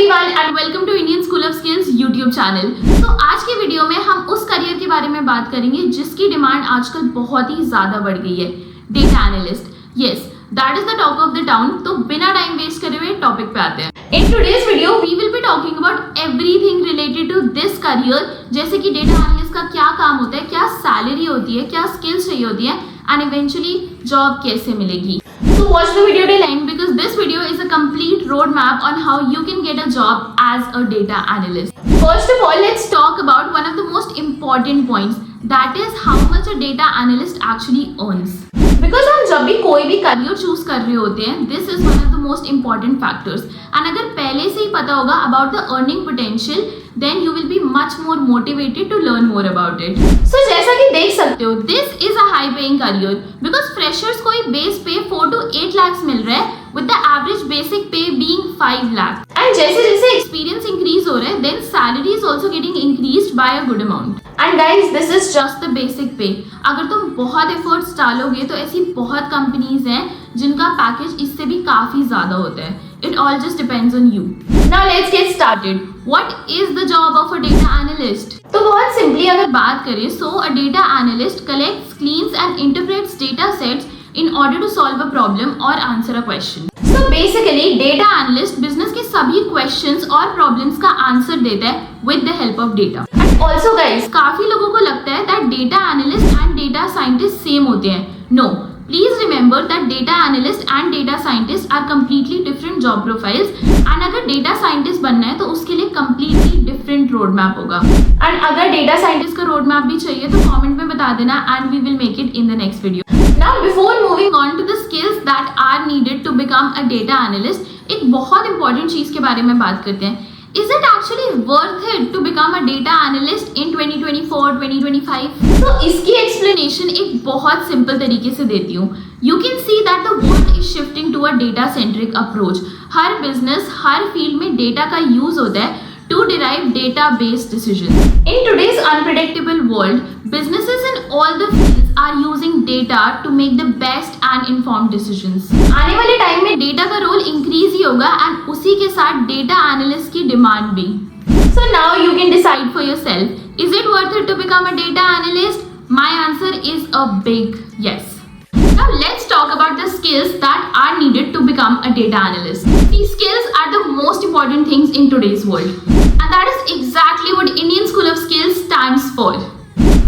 Everyone and welcome to Indian school of skills YouTube channel. तो आज के video में हम उस करियर के बारे में बात करेंगे जिसकी डिमांड आजकल बहुत ही ज्यादा बढ़ गई है, data analyst. Yes, that is the talk of the town. तो बिना टाइम वेस्ट करे हुए टॉपिक पे आते हैं। In today's video we will be talking about everything related to this career, जैसे कि डेटा एनालिस्ट का क्या काम होता है, क्या सैलरी होती है, क्या स्किल्स चाहिए होती है एंड इवेंचुअली जॉब कैसे मिलेगी। So watch the video till end because this video is a complete roadmap on how you can get a job as a data analyst. First of all, let's talk about one of the most important points, that is how much a data analyst actually earns. Because हम जब भी कोई भी career choose कर रहे होते हैं, this is one of the most important factors. And अगर पहले से ही पता होगा about the earning potential, then you will be much more motivated to learn more about it. So जैसा कि देख सकते हो, this is a high paying career because freshers को base pay 4 to 8 lakhs मिल रहा है, with the average basic pay being 5 lakhs. And जैसे जैसे experience increase हो रहा है, then salary is also getting increased by a good amount. And guys, this is just the basic pay. अगर तुम बहुत efforts डालोगे तो ऐसी बहुत companies हैं जिनका पैकेज इससे भी काफी ज्यादा होता है. It all just depends on you. Now let's get started. What is the job of a data analyst? तो बहुत simply अगर बात करें, so a data analyst collects, cleans and interprets data sets in order to solve a problem or answer a question. So basically data analyst business के सभी questions और problems का answer देता है with the help of data. And also guys, काफी लोगों को लगता है that data analyst and data scientist same होते हैं. No. Please remember that data analyst and data scientist are completely different job profiles. And अगर data scientist बनना है तो उसके लिए completely different roadmap होगा. And अगर data scientist का roadmap भी चाहिए तो comment में बता देना and we will make it in the next video. Now before moving on to the skills that are needed to become a data analyst, एक बहुत important चीज के बारे में बात करते हैं. Is it actually worth it to become a data analyst in 2024-2025? तो इसकी explanation एक बहुत simple तरीके से देती हूँ. You can see that the world is shifting to a data-centric approach. Her business, her field में data का use होता है to derive data-based decisions. In today's unpredictable world, businesses in all the fields are using data to make the best and informed decisions. आने वाले time में data का role increase ही होगा and उसी के साथ डेटा एनालिस्ट की डिमांड भी. So now you can decide for yourself. Is it worth it to become a data analyst? My answer is a big yes. Now let's talk about the skills that are needed to become a data analyst. These skills are the most important things in today's world. And that is exactly what Indian School of Skills stands for.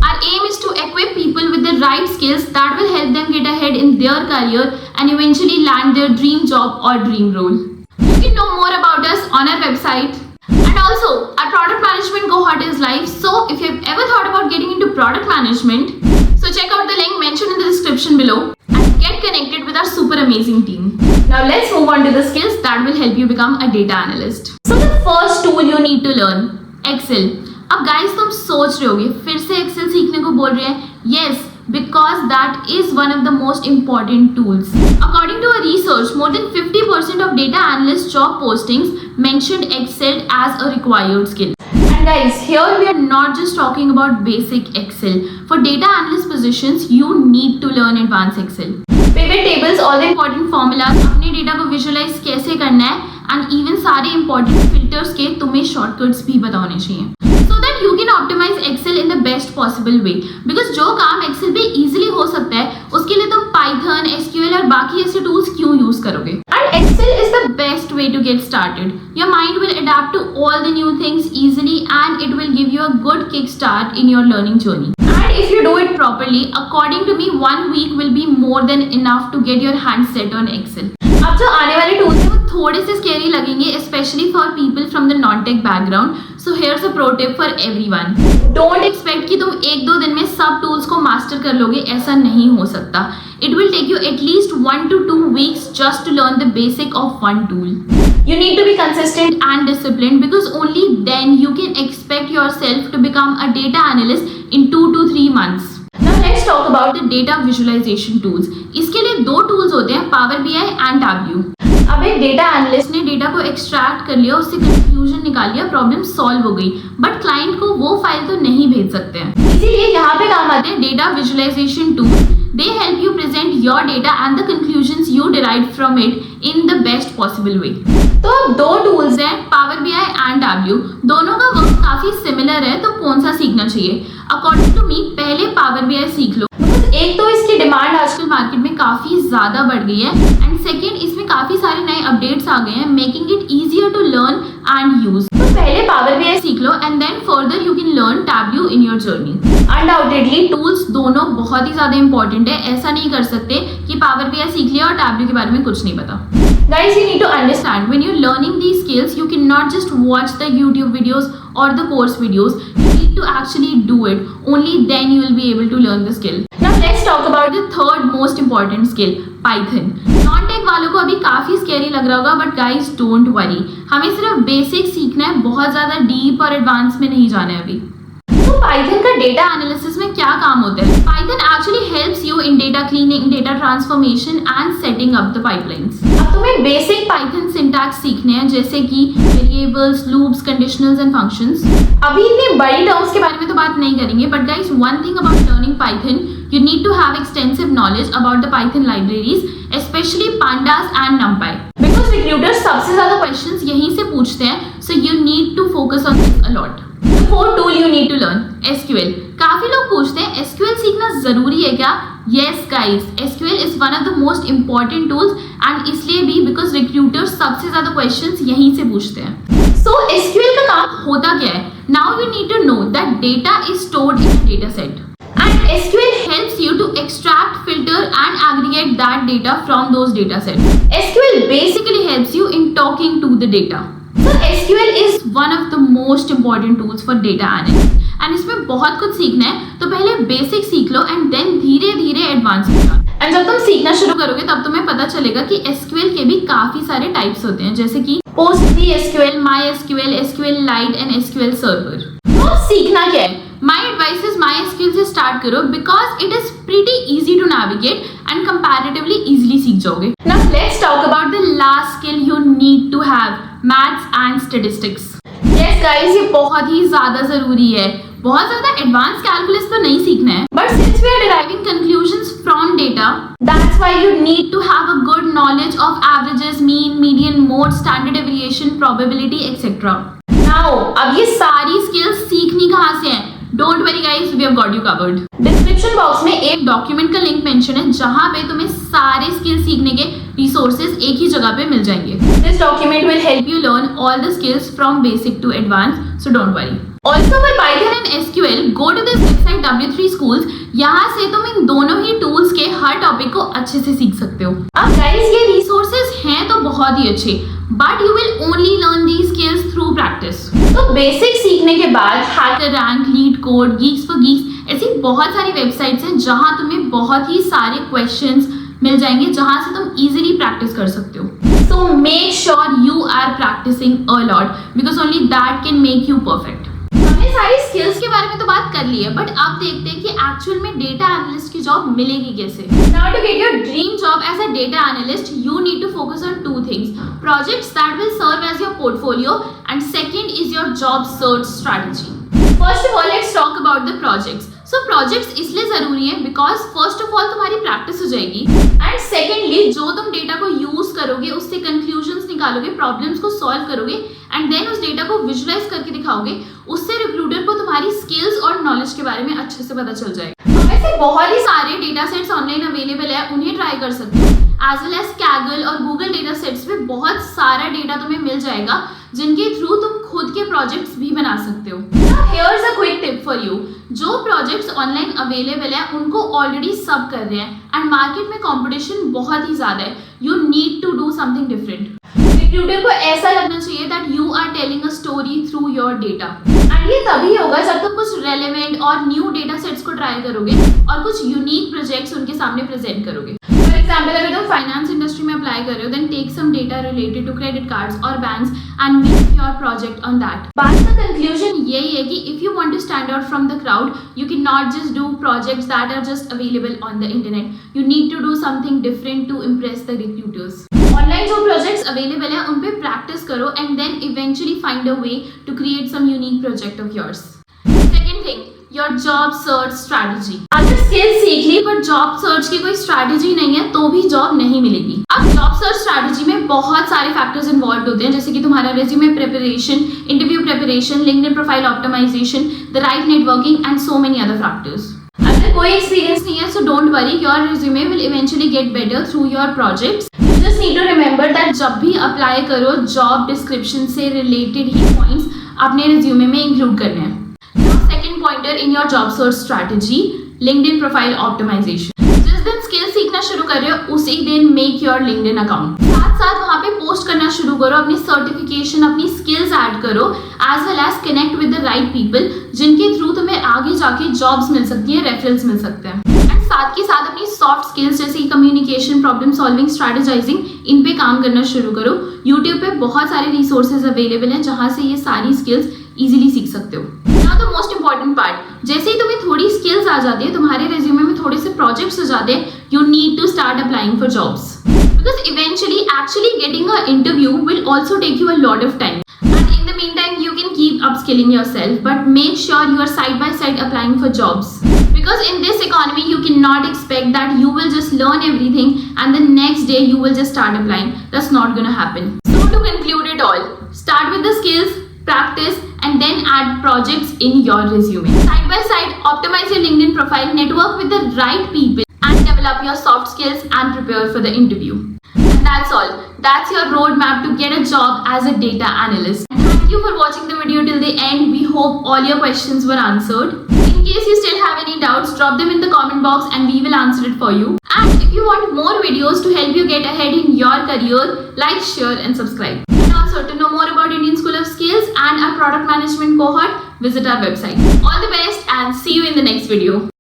Our aim is to equip people with the right skills that will help them get ahead in their career and eventually land their dream job or dream role. You can know more about us on our website. And also, our product management cohort is live. So if you have ever thought about getting into product management, so check out the link mentioned in the description below and get connected with our super amazing team. Now let's move on to the skills that will help you become a data analyst. So the first tool you need to learn, Excel. अब guys तुम सोच रहे होगे फिर से Excel सीखने को बोल रहे हैं. Yes, because that is one of the most important tools. According to a research, more than 50% of data analyst job postings mentioned Excel as a required skill. And guys, here we are not just talking about basic Excel. For data analyst positions, you need to learn advanced Excel. Pivot tables, all the important formulas, अपने data को visualise कैसे करना है and even सारे important filters के तुम्हें shortcuts भी पता होने चाहिए. So that you can optimize Excel in the best possible way. Because जो काम Excel पे easily हो सकता है, उसके लिए तुम Python, SQL और बाकी ऐसे tools क्यों use करोगे? And Excel is the best way to get started. Your mind will adapt to all the new things easily and it will give you a good kickstart in your learning journey. And if you do it properly, according to me, 1 week will be more than enough to get your hands set on Excel. अब जो आने वाले tools हैं वो थोड़े से scary लगेंगे, specially for people from the non tech background. So here's a pro tip for everyone. Don't expect कि तुम 1-2 दिन में सब टूल्स को मास्टर कर लोगे, ऐसा नहीं हो सकता. It will take you at least 1 to 2 weeks just to learn the basic of one tool. You need to be consistent and disciplined because only then you can expect yourself to become a data analyst in 2 to 3 months. Now let's talk about the data visualization tools. इसके लिए 2 tools होते हैं, Power BI and Tableau. अब एक data analyst ने data को extract कर लिया, उससे कंफ्यूजन निकाल लिया, प्रॉब्लम सॉल्व हो गई, बट क्लाइंट को वो फाइल तो नहीं भेज सकते हैं. इसीलिए यहाँ पे काम आते हैं data visualisation tool. They help you present your data and the conclusions you derived from it in the best possible way. तो अब 2 tools हैं, Power BI चाहिए? अकॉर्डिंग टू मी पहले पावर BI सीख लो। एक तो इसकी डिमांड आजकल मार्केट में काफ़ी ज़्यादा बढ़ गई है एंड सेकेंड इसमें काफ़ी सारे नए अपडेट्स आ गए हैं making it easier to learn and use. तो पहले पावर BI सीख लो and then further you can learn Tableau in your journey. Undoubtedly tools दोनों बहुत ही ज़्यादा इंपॉर्टेंट है, ऐसा नहीं कर सकते कि पावर BI सीख लिया और Tableau के बारे में कुछ नहीं पता। Guys, you need to understand when you're learning these skills, you cannot just watch the YouTube videos or the course videos. You need to actually do it. Only then you will be able to learn the skill. Now let's talk about the third most important skill, Python. Non-tech वालों को अभी काफ़ी scary लग रहा होगा, but guys don't worry. हमें सिर्फ basic सीखना है, बहुत ज़्यादा डीप और एडवांस में नहीं जाना है अभी। तो पाइथन का डेटा एनालिसिस में क्या काम होता है? Python actually helps you in data cleaning, data transformation and setting up the pipelines. अब तुम्हें बेसिक पाइथन सिंटैक्स सीखने हैं जैसे कि variables, loops, conditionals and functions. अभी इतनी बड़ी टर्म्स के बारे में तो बात नहीं करेंगे, but guys one thing about learning Python, you need to have extensive knowledge about the Python libraries, especially pandas and numpy. Because recruiters सबसे ज़्यादा questions यहीं से पूछते हैं, so you need to focus on this a lot. The fourth tool you need to learn, SQL. काफ़ी लोग पूछते हैं SQL सीखना ज़रूरी है क्या? Yes guys, SQL is one of the most important tools and इसलिए भी because recruiters सबसे ज़्यादा questions यहीं से पूछते हैं. So SQL का काम होता क्या है? Now you need to know that data is stored in a data set. And SQL helps you to extract, filter and aggregate that data from those data sets. SQL basically helps you in talking to the data. So SQL is one of the most important tools for data analysis. And इसमें बहुत कुछ सीखना है, तो पहले basic सीख लो and then धीरे धीरे एडवांस सीखना। एंड जब तुम सीखना शुरू करोगे तब तुम्हें पता चलेगा कि SQL के भी काफ़ी सारे टाइप्स होते हैं जैसे कि PostgreSQL, MySQL, SQLite and SQL Server। तो सीखना क्या है? My advice is MySQL से स्टार्ट करो because it is pretty easy to navigate and comparatively easily सीख जाओगे। Now let's talk about the last skill you need to have, maths and statistics. Yes guys, ये बहुत ही ज़्यादा ज़रूरी है। बहुत ज़्यादा एडवांस कैलकुलस तो नहीं सीखना है, but since we are deriving conclusions from data, that's why you need to have a good knowledge of averages, mean, median, mode, standard deviation, probability, etc. Now, अब ये सारी skills सीखनी कहाँ से हैं? Don't worry guys, we have got you covered. Description box में एक document का लिंक मेंशन है जहाँ पे तुम्हें सारे स्किल्स सीखने के रिसोर्सेज एक ही जगह पे मिल जाएंगे। This document will help you learn all the skills from basic to advanced, so don't worry. Also for Python and SQL, go to this website W3 Schools. यहाँ से तुम इन दोनों ही टूल्स के हर टॉपिक को अच्छे से सीख सकते हो। अब गाइस ये रिसोर्सेज हैं तो बहुत ही अच्छे, but you will only learn these skills through practice. तो बेसिक सीखने के बाद HackerRank, LeetCode, Geeks for Geeks ऐसी बहुत सारी वेबसाइट्स हैं जहाँ तुम्हें बहुत ही सारे क्वेश्चंस मिल जाएंगे जहाँ से तुम इजीली प्रैक्टिस कर सकते हो। So make sure you are practicing a lot because only that can make you perfect. हमने सारी स्किल्स के बारे में तो बात कर ली है, बट अब देखते हैं कि एक्चुअल में डेटा एनालिस्ट की जॉब मिलेगी कैसे। Now to get your dream job as a data analyst, you need to focus on two things: projects that will serve as your portfolio, and second is your job search strategy. First of all, let's talk about the projects. So projects इसलिए ज़रूरी है because first of all तुम्हारी practice हो जाएगी and secondly जो तुम data को use करोगे उससे कंक्लूजन्स निकालोगे, प्रॉब्लम्स को सॉल्व करोगे एंड देन उस डेटा को विजुलाइज करके दिखाओगे, उससे रिक्रूटर को तुम्हारी स्किल्स और नॉलेज के बारे में अच्छे से पता चल जाएगा। वैसे बहुत ही सारे डेटा सेट्स ऑनलाइन अवेलेबल है, उन्हें ट्राई कर सकते हो। एज वेल एज Kaggle और गूगल डेटा सेट्स पे बहुत सारा डेटा तुम्हें मिल जाएगा जिनके थ्रू तुम खुद के प्रोजेक्ट्स भी बना सकते हो। Here's a quick tip for you. जो प्रोजेक्ट्स ऑनलाइन अवेलेबल है उनको ऑलरेडी सब कर रहे हैं एंड मार्केट में कंपटीशन बहुत ही ज़्यादा है। You need to do something different. Recruiter को ऐसा लगना चाहिए that you are telling a story through your data and ये तभी होगा जब तुम कुछ रेलेवेंट और न्यू डेटा सेट्स को ट्राई करोगे और कुछ यूनिक प्रोजेक्ट्स उनके सामने प्रेजेंट करोगे। फॉर एग्जाम्पल अगर तुम फाइनेंस इंडस्ट्री में अप्लाई कर रहे हो then take some data related to credit cards और banks and make your project on that. बात का कंक्लूजन यही है कि if you want to stand out from the crowd you can not just do projects that are just available on the internet. You need to do something different to impress the recruiters. Online जो projects available है उन पे practice करो and then eventually find a way to create some unique project of yours. Second thing, your job search strategy. अगर skills सीख ली पर job search की कोई स्ट्रैटेजी नहीं है तो भी जॉब नहीं मिलेगी। अब जॉब सर्च स्ट्रैटेजी में बहुत सारे फैक्टर्स इन्वॉल्व होते हैं, जैसे कि तुम्हारा resume preparation, interview preparation, LinkedIn profile optimization, the right networking and so many other factors. अगर कोई एक्सपीरियंस नहीं है so don't worry, your resume will eventually get better through your projects. Just need to remember that जब भी apply करो job description से related ही points अपने रिज्यूमे में इंक्लूड करने हैं। Second pointer in your job search strategy, LinkedIn profile optimization. जिस दिन स्किल सीखना शुरू कर रहे हो उसी दिन मेक योर लिंक्डइन अकाउंट। साथ साथ वहाँ पे पोस्ट करना शुरू करो, अपनी सर्टिफिकेशन, अपनी स्किल्स ऐड करो, as well as connect with the right people जिनके थ्रू तुम्हें आगे जाके जॉब्स मिल सकती है, रेफरल्स मिल सकते हैं। एंड साथ के साथ अपनी सॉफ्ट स्किल्स जैसे कम्युनिकेशन, प्रॉब्लम सॉल्विंग, स्ट्रैटेजाइजिंग, इन पे काम करना शुरू करो। यूट्यूब पे बहुत सारे रिसोर्सेज अवेलेबल हैं जहाँ से ये सारी स्किल्स इजीली सीख सकते हो। Now the most important part, जैसे ही तुम्हें थोड़ी स्किल्स आ जाती है, तुम्हारे रिज्यूमे में थोड़े से प्रोजेक्ट्स हो जाते हैं, you need to start applying for jobs because eventually actually getting an interview will also take you a lot of time, and in the meantime you can keep upskilling yourself, but make sure you are side by side applying for jobs, because in this economy you cannot expect that you will just learn everything and the next day you will just start applying. That's not gonna happen. So to conclude it all, start with the skills, practice, and then add projects in your resume. Side by side optimize your LinkedIn profile, network with the right people, and develop your soft skills and prepare for the interview. And that's all. That's your roadmap to get a job as a data analyst. And thank you for watching the video till the end. We hope all your questions were answered. In case you still have any doubts, drop them in the comment box and we will answer it for you. And if you want more videos to help you get ahead in your career, like, share and subscribe. And also to know more about Indian School of Skills and our product management cohort, visit our website. All the best and see you in the next video.